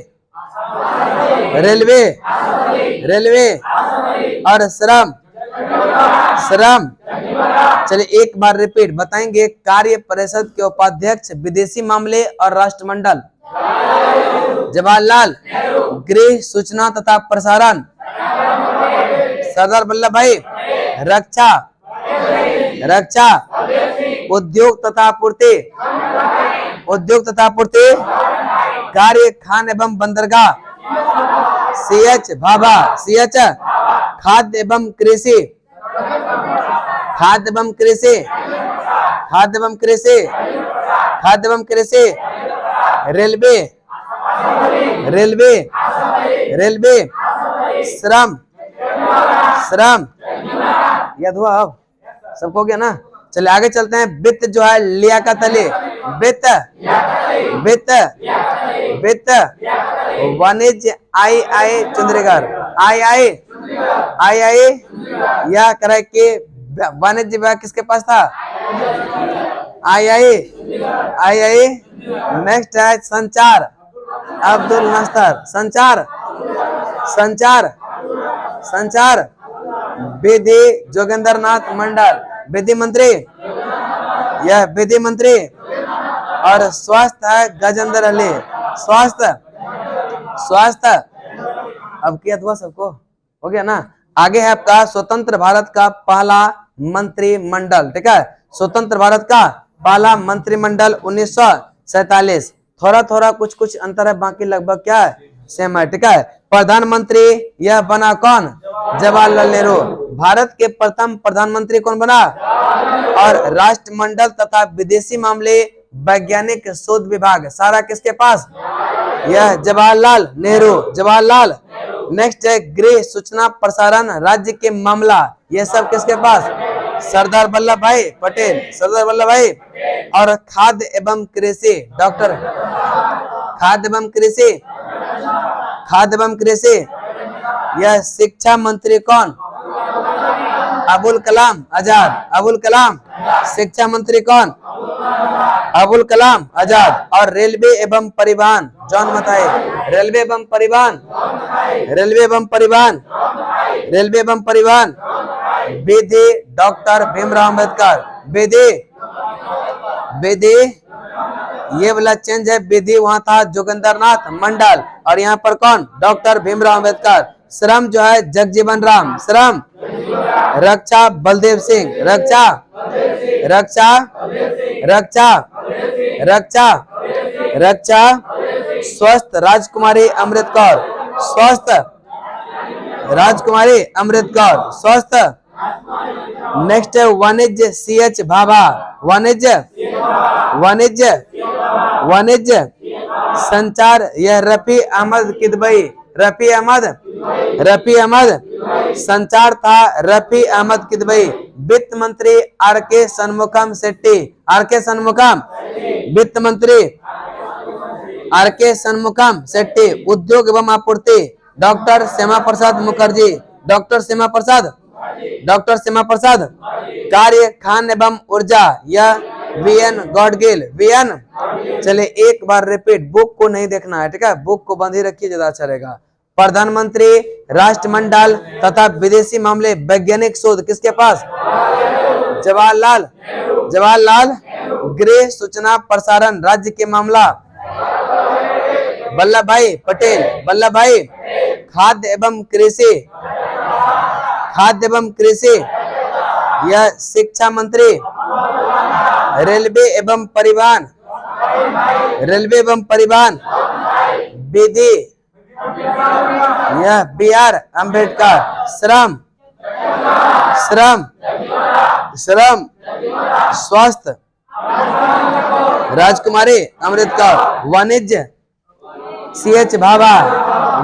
और श्रम। चलिए एक बार रिपीट बताएंगे, कार्य परिषद के उपाध्यक्ष, विदेशी मामले और राष्ट्रमंडल जवाहरलाल, गृह, सूचना तथा प्रसारण सरदार वल्लभ भाई, रक्षा, उद्योग तथा आपूर्ति, कार्य खान एवं बंदरगाह CH भाभा, खाद्य एवं कृषि, रेलवे, श्रम श्रम, याद हुआ अब सबको हो गया ना। चलिए आगे चलते हैं। वित्त जो है लियाकत अली, वित्त वित्त वित्त। वाणिज्य आई चुंद्रीगर, आई यह करे कि वाणिज्य विभाग किसके पास था? आई। नेक्स्ट है संचार, अब्दुल नस्तर, संचार विधि जोगेंद्र नाथ मंडल, विधि मंत्री, यह विधि मंत्री। और स्वास्थ्य है गजेंद्र अली, स्वास्थ्य। अब किया हुआ सबको हो गया ना। आगे है आपका स्वतंत्र भारत का पहला मंत्रिमंडल, ठीक है। स्वतंत्र भारत का पहला मंत्रिमंडल 1947। थोड़ा कुछ अंतर है, बाकी लगभग क्या है सेम है, ठीक है। प्रधानमंत्री यह बना कौन? जवाहरलाल नेहरू। भारत के प्रथम प्रधानमंत्री कौन बना? और राष्ट्रमंडल तथा विदेशी मामले वैज्ञानिक शोध विभाग सारा किसके पास? यह जवाहरलाल नेहरू। नेक्स्ट है गृह सूचना प्रसारण राज्य के मामला, यह सब किसके पास? सरदार वल्लभ भाई पटेल, और खाद्य एवं कृषि डॉक्टर, खाद्य एवं कृषि यह शिक्षा मंत्री कौन? अबुल कलाम आजाद। शिक्षा मंत्री कौन? अबुल कलाम आजाद। और रेलवे एवं परिवहन जॉन मथाई, रेलवे एवं परिवहन विधि डॉक्टर भीमराव अम्बेडकर, विधि ये वाला चेंज है, विधि वहां था जोगेंद्र नाथ मंडल और यहाँ पर कौन? डॉक्टर भीमराव अम्बेडकर। श्रम जो है जगजीवन राम, श्रम। रक्षा बलदेव सिंह, रक्षा। स्वस्थ राजकुमारी अमृत कौर, स्वस्थ। नेक्स्ट है वाणिज्य CH भाभा, वाणिज्य। संचार यह रफी अहमद किदवई, रफी अहमद। संचार था रफी अहमद किदवई। वित्त मंत्री RK षणमुखम शेट्टी, वित्त मंत्री RK षणमुखम शेट्टी। उद्योग एवं आपूर्ति डॉक्टर श्यामा प्रसाद मुखर्जी, कार्य खान एवं ऊर्जा यह VN गॉडगिल, चले एक बार रिपीट, बुक को नहीं देखना है, ठीक है। बुक को बंद ही रखिए, ज्यादा अच्छा रहेगा। प्रधानमंत्री राष्ट्रमंडल तथा विदेशी मामले वैज्ञानिक शोध किसके पास? जवाहरलाल। गृह सूचना प्रसारण राज्य के मामला वल्लभ भाई पटेल। खाद्य एवं कृषि यह शिक्षा मंत्री। रेलवे एवं परिवहन विधि यह BR अम्बेडकर। श्रम। स्वास्थ्य राजकुमारी अमृत कौर। वाणिज्य CH भाभा,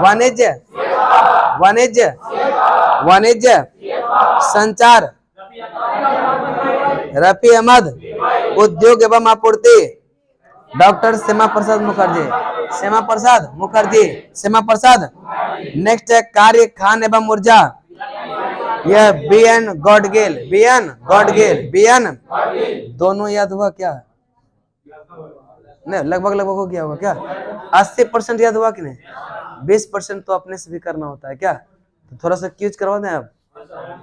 वाणिज्य। संचार रफी अहमद। उद्योग एवं आपूर्ति डॉक्टर श्यामा प्रसाद। नेक्स्ट है कार्य खान एवं ऊर्जा यह BN गॉडगिल, दोनों याद हुआ क्या? नहीं, लगभग हो गया होगा क्या? 80% याद हुआ कि नहीं? 20% तो अपने से भी करना होता है क्या? तो थोड़ा सा क्यूज करवा दें आप,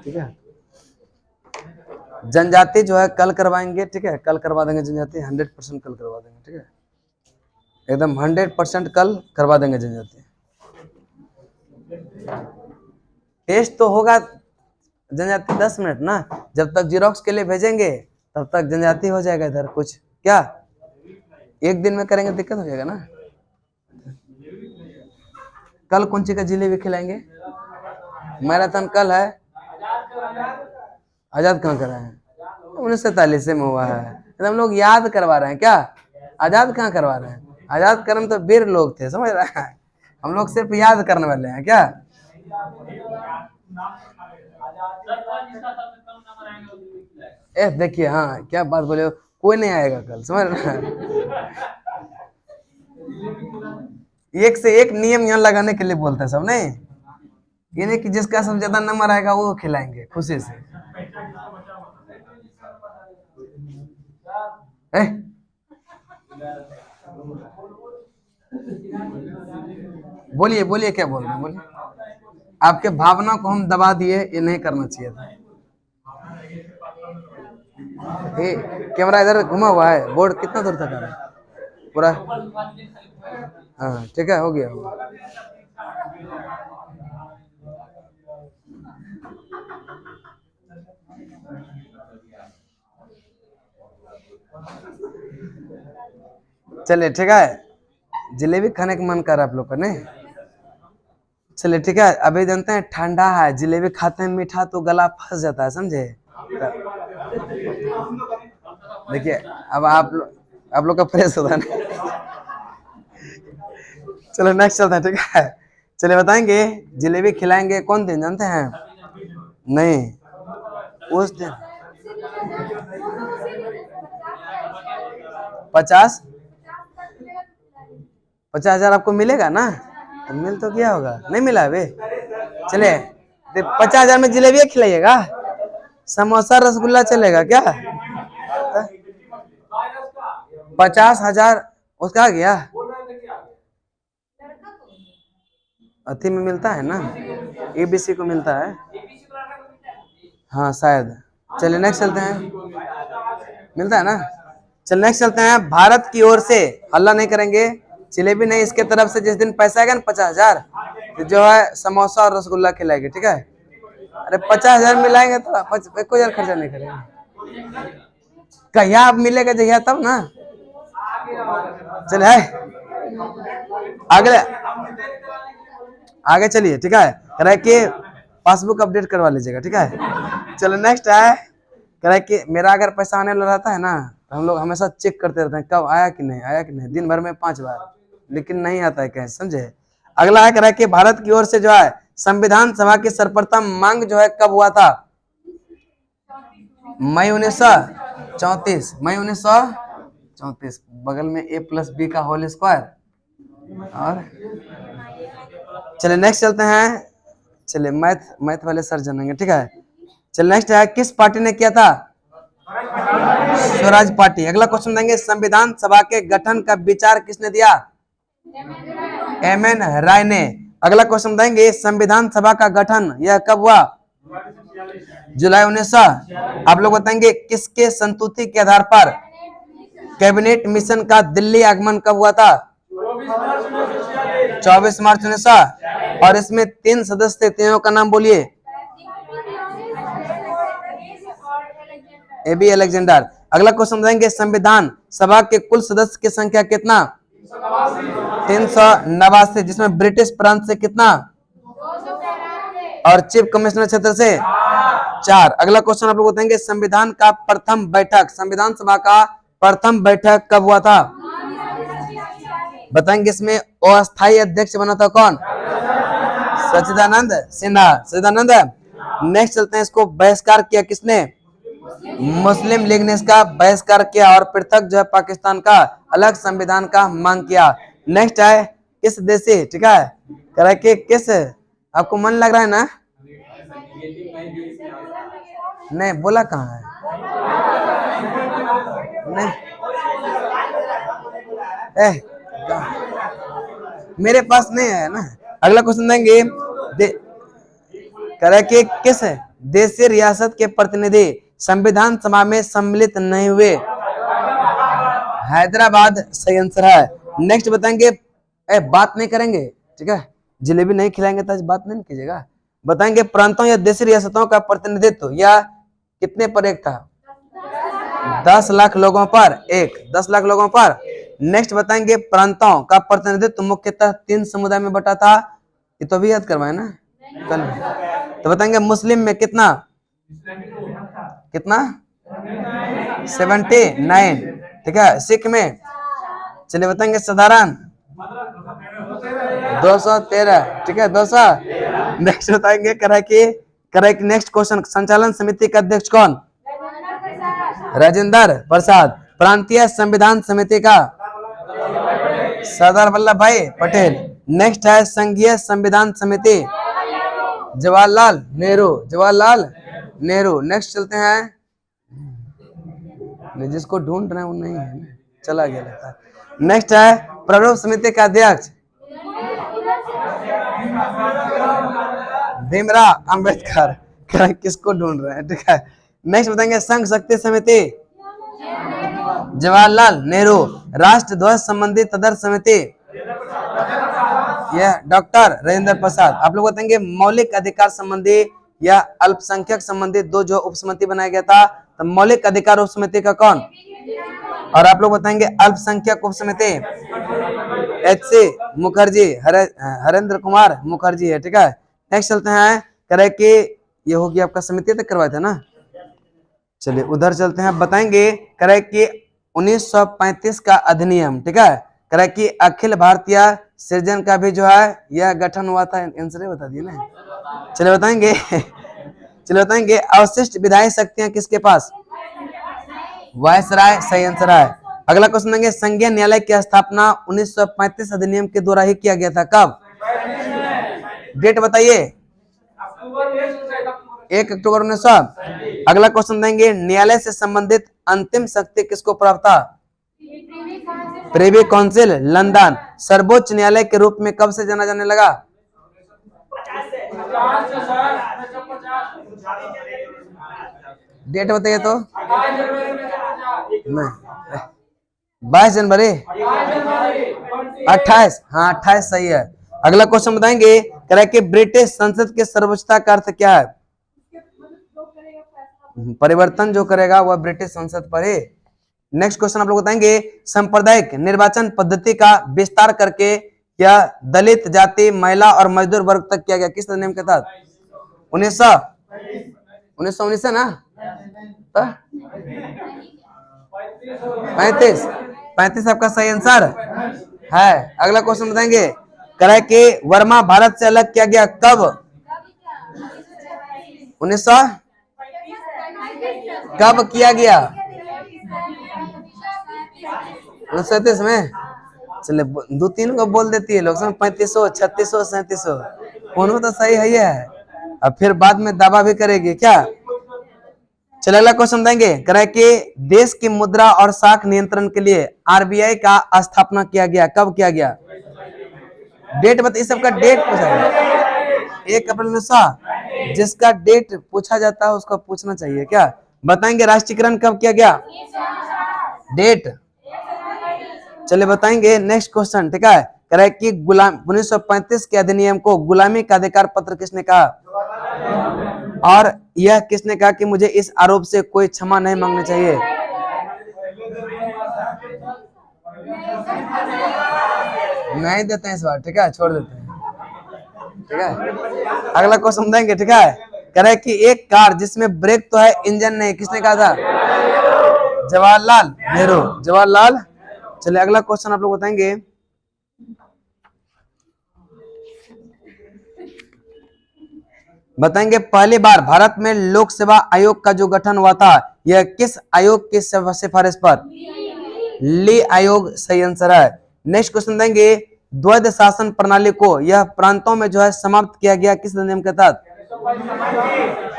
ठीक है। जनजाति जो है कल करवाएंगे, ठीक है, कल करवा देंगे जनजाति, 100% कल करवा देंगे, ठीक है, एकदम 100% कल करवा देंगे जनजाति। टेस्ट तो होगा जनजाति 10 मिनट ना, जब तक जीरोक्स के लिए भेजेंगे तब तक जनजाति हो जाएगा इधर। कुछ क्या एक दिन में करेंगे दिक्कत हो जाएगा ना। कल कौन सी का जिलेबी खिलाएंगे? मैराथन कल है। आजाद कहाँ करा है? 1947 में हुआ है। हम लोग याद करवा रहे हैं क्या? आजाद कहाँ करवा रहे हैं? आजाद कर्म तो वीर लोग थे, समझ रहे हैं। हम लोग सिर्फ याद करने वाले हैं क्या? देखिए, हाँ क्या बात बोले हो, कोई नहीं आएगा कल, समझ रहे हैं? एक से एक नियम यहाँ लगाने के लिए बोलते हैं सब, नहीं ये नहीं कि जिसका सबसे ज्यादा नंबर आएगा वो खिलाएंगे खुशी से। ए? बोलिए बोलिए, क्या बोल रहे हैं, बोलिए। आपके भावना को हम दबा दिए, ये नहीं करना चाहिए था। ये कैमरा इधर घुमा हुआ है, बोर्ड कितना दूर तक आ रहा है पूरा? हाँ ठीक है, हो गया, हो गया। चलिए ठीक है, जलेबी खाने का मन कर रहा है आप लोग का, नहीं? चलिए ठीक है, अभी जानते हैं ठंडा है, जलेबी खाते हैं मीठा तो गला फंस जाता है, समझे? देखिए, अब आप लोग का फ्रेश होता है ना। चलो नेक्स्ट चलते हैं, ठीक है? चलिए बताएंगे, जलेबी खिलाएंगे कौन दिन जानते हैं? नहीं, उस दिन 50,000 आपको मिलेगा ना? तो मिल तो क्या होगा, नहीं मिला अभी? चलिए, 50,000 में जलेबी खिलाइएगा, समोसा रसगुल्ला चलेगा क्या? 50,000 उसका आ गया, अति में मिलता है ना, एबीसी को मिलता है, हाँ शायद। चलिए नेक्स्ट चलते हैं, मिलता है ना? चल नेक्स्ट चलते हैं, भारत की ओर से, हल्ला नहीं करेंगे, जलेबी नहीं, इसके तरफ से जिस दिन पैसा आएगा ना 50,000, तो जो है समोसा और रसगुल्ला खिलाएंगे, ठीक है? अरे 50,000 मिलाएंगे तो कोई यार खर्चा नहीं करेंगे, कहिया आप मिलेगा जहिया तब ना। चल है आगे, आगे चलिए, ठीक है? कह कि पासबुक अपडेट करवा लीजिएगा, ठीक है? चलो नेक्स्ट है, कह कि मेरा अगर पैसा आने वाला रहता है ना, तो हम लोग हमेशा चेक करते रहते हैं कब आया कि नहीं, आया कि नहीं, दिन भर में 5 बार, लेकिन नहीं आता है, कैसे, समझे? अगला है, कह रहा है कि भारत की ओर से जो है संविधान सभा की सर्वप्रथम मांग जो है कब हुआ था? मई 1934, मई 1934, बगल में A+B का होल स्क्वायर। और चलिए नेक्स्ट चलते हैं, चलिए मैथ वाले सर जानेंगे, ठीक है? चलिए नेक्स्ट है, किस पार्टी ने किया था? स्वराज पार्टी। अगला क्वेश्चन देंगे, संविधान सभा के गठन का विचार किसने दिया? MN राय ने। अगला क्वेश्चन देंगे, संविधान सभा का गठन यह कब हुआ? जुलाई 1900। आप लोग बताएंगे, किसके संतुति के आधार पर कैबिनेट मिशन का दिल्ली आगमन कब हुआ था? 24 मार्च 1900। और इसमें 3 सदस्य थे, तीनों का नाम बोलिए। AB Alexander. अगला क्वेश्चन देंगे, संविधान सभा के कुल सदस्य की संख्या कितना? 389, जिसमें ब्रिटिश प्रांत से कितना, और चीफ कमिश्नर क्षेत्र से 4। अगला क्वेश्चन आप लोग बताएंगे, संविधान का प्रथम बैठक, संविधान सभा का प्रथम बैठक कब हुआ था? बताएंगे, इसमें अस्थायी अध्यक्ष बना था कौन? सच्चिदानंद सिन्हा, सच्चिदानंद। नेक्स्ट चलते हैं, इसको बहिष्कार किया किसने? मुस्लिम लीग ने इसका बहिष्कार किया, और पृथक जो है पाकिस्तान का अलग संविधान का मांग किया। नेक्स्ट है, किस देश से, ठीक है? कह रहा है कि किस, आपको मन लग रहा है ना? नहीं बोला कहाँ है, नहीं मेरे पास नहीं है ना। अगला क्वेश्चन देंगे, कह रहा है कि किस देशी रियासत के प्रतिनिधि संविधान सभा में सम्मिलित नहीं हुए? हैदराबाद सही आंसर है। नेक्स्ट बताएंगे, बात नहीं करेंगे, ठीक है? जलेबी नहीं खिलाएंगे तो बात नहीं कीजिएगा। बताएंगे, प्रांतों या देशी रियासतों का प्रतिनिधित्व या कितने पर एक था? 10 लाख लोगों पर एक, 10 लाख लोगों पर। नेक्स्ट बताएंगे, प्रांतों का प्रतिनिधित्व मुख्यतः 3 समुदाय में बटा था, ये तो भी याद करवाए ना कल। तो बताएंगे, मुस्लिम में कितना, कितना? 79, ठीक है? सिख में, चलिए बताएंगे, साधारण 213, ठीक है? 200। नेक्स्ट बताएंगे, कह रहा है कि करेक्ट। नेक्स्ट क्वेश्चन, संचालन समिति का अध्यक्ष कौन? राजेंद्र प्रसाद। प्रांतीय संविधान समिति का? सरदार वल्लभ भाई पटेल। नेक्स्ट है संघीय संविधान समिति? जवाहरलाल नेहरू। जवाहरलाल नेहरू। नेक्स्ट चलते हैं, जिसको ढूंढ रहे हैं वो नहीं है, चला गया लगता है। नेक्स्ट है प्रारूप समिति का अध्यक्ष? भीमराव अंबेडकर। किसको ढूंढ रहे हैं, ठीक है। नेक्स्ट बताएंगे संघ शक्ति समिति? जवाहरलाल नेहरू। राष्ट्र ध्वज संबंधी तदर्थ समिति? यह डॉक्टर राजेंद्र प्रसाद। आप लोग बताएंगे मौलिक अधिकार संबंधी या अल्पसंख्यक संबंधी दो जो उपसमिति बनाया गया था, तो मौलिक अधिकार उपसमिति का कौन? और आप लोग बताएंगे अल्पसंख्यक उपसमिति? HC मुखर्जी, हरेंद्र कुमार मुखर्जी है, ठीक है। नेक्स्ट चलते हैं, करे कि ये होगी आपका समिति तक करवाए थे ना, चलिए उधर चलते हैं। बताएंगे करे कि 1935 का अधिनियम, ठीक है, करे कि अखिल भारतीय सृजन का भी जो है यह गठन हुआ था। आंसर बता दिए ना, चलिए बताएंगे। चलिए बताएंगे अवशिष्ट विधायी शक्तियां किसके पास? वायसराय। सही आंसर है। अगला क्वेश्चन देंगे, संघीय न्यायालय की स्थापना 1935 अधिनियम के द्वारा ही किया गया था। कब? डेट बताइए। 1 अक्टूबर 1900। अगला क्वेश्चन देंगे, न्यायालय से संबंधित अंतिम शक्ति किसको प्राप्त था? Privy Council London. सर्वोच्च न्यायालय के रूप में कब से जाना जाने लगा? डेट बताइए तो। 22 जनवरी 28। हाँ 28 सही है। अगला क्वेश्चन बताएंगे, कह कि ब्रिटिश संसद के सर्वोच्चता का अर्थ क्या है? परिवर्तन जो करेगा वह ब्रिटिश संसद पर है। नेक्स्ट क्वेश्चन आप लोग बताएंगे, सांप्रदायिक निर्वाचन पद्धति का विस्तार करके यह दलित जाति, महिला और मजदूर वर्ग तक किया गया, किस अधिनियम के तहत? 1919 है ना? 35 आपका सही आंसर है। अगला क्वेश्चन बताएंगे, कह कि वर्मा भारत से अलग किया गया कब? 1900 कब किया गया? 1937 में। चले दो तीन को बोल देती है लोग, 3500, 3600, 3700, कौन तो सही है। अब फिर बाद में दावा भी करेगी क्या? चलिए अगला क्वेश्चन देंगे, कह कि देश की मुद्रा और साख नियंत्रण के लिए RBI का स्थापना किया गया, कब किया गया? डेट बताइए, सबका डेट पूछा गया। 1 अप्रैल 1900। जिसका डेट पूछा जाता है उसको पूछना चाहिए क्या? बताएंगे राष्ट्रीयकरण कब किया गया? डेट चलिए बताएंगे। नेक्स्ट क्वेश्चन, ठीक है, कह कि गुलाम 1935 के अधिनियम को गुलामी का अधिकार पत्र किसने कहा? और यह किसने कहा कि मुझे इस आरोप से कोई क्षमा नहीं मांगनी चाहिए? नहीं देते हैं इस बार, ठीक है, छोड़ देते हैं, ठीक है। अगला क्वेश्चन देंगे, ठीक है, कह रहे कि एक कार जिसमें ब्रेक तो है इंजन नहीं, किसने कहा था? जवाहरलाल नेहरू। जवाहरलाल। चलिए अगला क्वेश्चन आप लोग बताएंगे, पहली बार भारत में लोक सेवा आयोग का जो गठन हुआ था यह किस आयोग की सिफारिश पर? ली आयोग। सही आंसर है। नेक्स्ट क्वेश्चन देंगे, द्वैध शासन प्रणाली को यह प्रांतों में जो है समाप्त किया गया किस अधिनियम के तहत?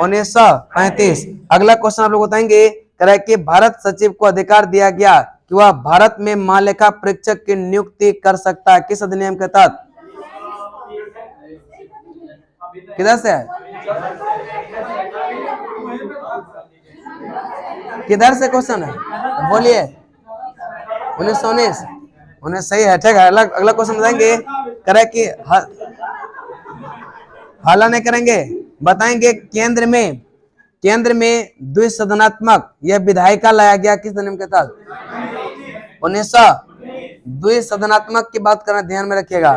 1935। अगला क्वेश्चन आप लोग बताएंगे, कह रहा है कि भारत सचिव को अधिकार दिया गया कि वह भारत में महालेखा परीक्षक की नियुक्ति कर सकता है, किस अधिनियम के तहत? किधर से है? किधर से क्वेश्चन है, बोलिए। 1919। उन्हें सही है, ठीक है। अगला क्वेश्चन बताएंगे, करे कि हल्ला नहीं करेंगे, बताएंगे केंद्र में द्विसदनात्मक यह विधायिका लाया गया किस अधिनियम के तहत? 1900। द्विसदनात्मक की बात करना ध्यान में रखिएगा।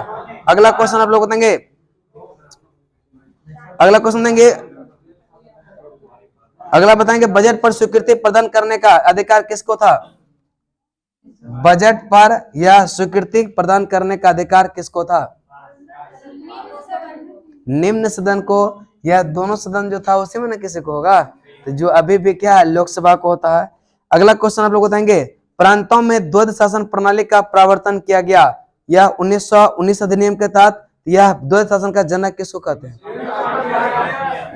अगला क्वेश्चन आप लोग बताएंगे, अगला बताएंगे बजट पर स्वीकृति प्रदान करने का अधिकार किसको था? बजट पर यह स्वीकृति प्रदान करने का अधिकार किसको था? निम्न सदन को। यह दोनों सदन जो था उसी में ना किसी को होगा, तो जो अभी भी क्या है लोकसभा को होता है। अगला क्वेश्चन आप लोग बताएंगे, प्रांतों में द्वैध शासन प्रणाली का प्रवर्तन किया गया, यह 1919 अधिनियम के तहत। यह द्वैध शासन का जनक किसको कहते हैं?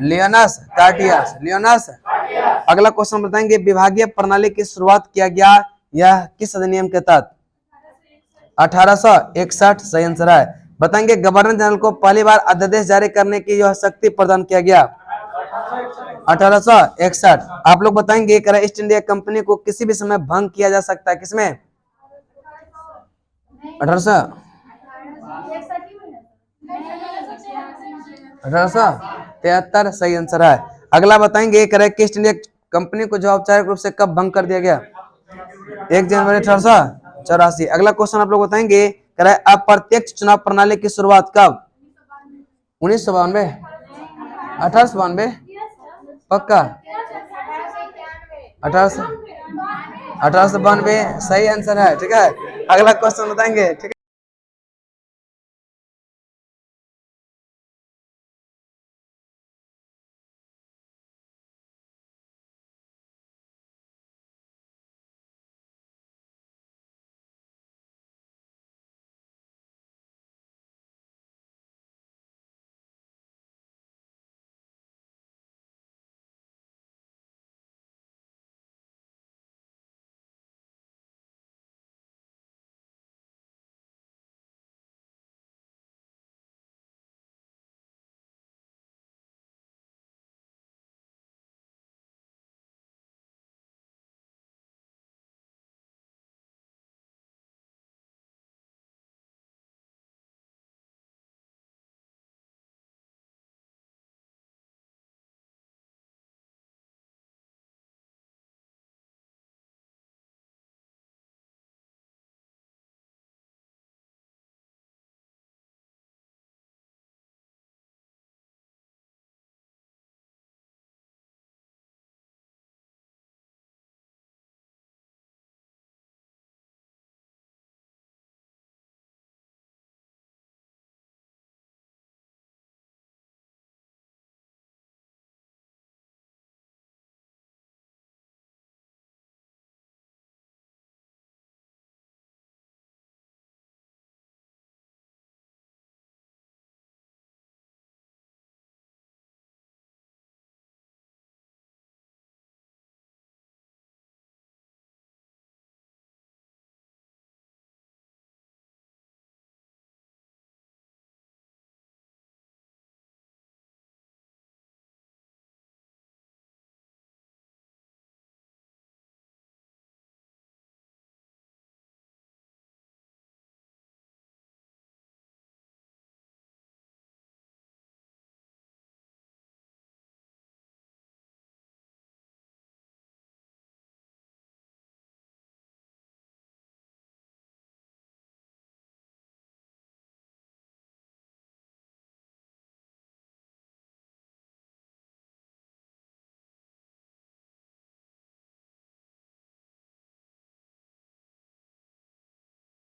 लियोनस कार्टियस, लियोनस। अगला क्वेश्चन बताएंगे, विभागीय प्रणाली की शुरुआत किया गया, यह किस अधिनियम के तहत? 1861। सही आंसर है। बताएंगे गवर्नर जनरल को पहली बार अध्यादेश जारी करने की यह शक्ति प्रदान किया गया, 1861। आप लोग बताएंगे ईस्ट इंडिया कंपनी को किसी भी समय भंग किया जा सकता है, किसमें? 1873। सही आंसर है। अगला बताएंगे ईस्ट इंडिया कंपनी को जो औपचारिक रूप से कब भंग कर दिया गया? 1 जनवरी 1884। अगला क्वेश्चन आप लोग बताएंगे अप्रत्यक्ष चुनाव प्रणाली की शुरुआत कब? 1992, 1892, पक्का? 1892 सही आंसर है। ठीक है, अगला क्वेश्चन बताएंगे। ठीक है।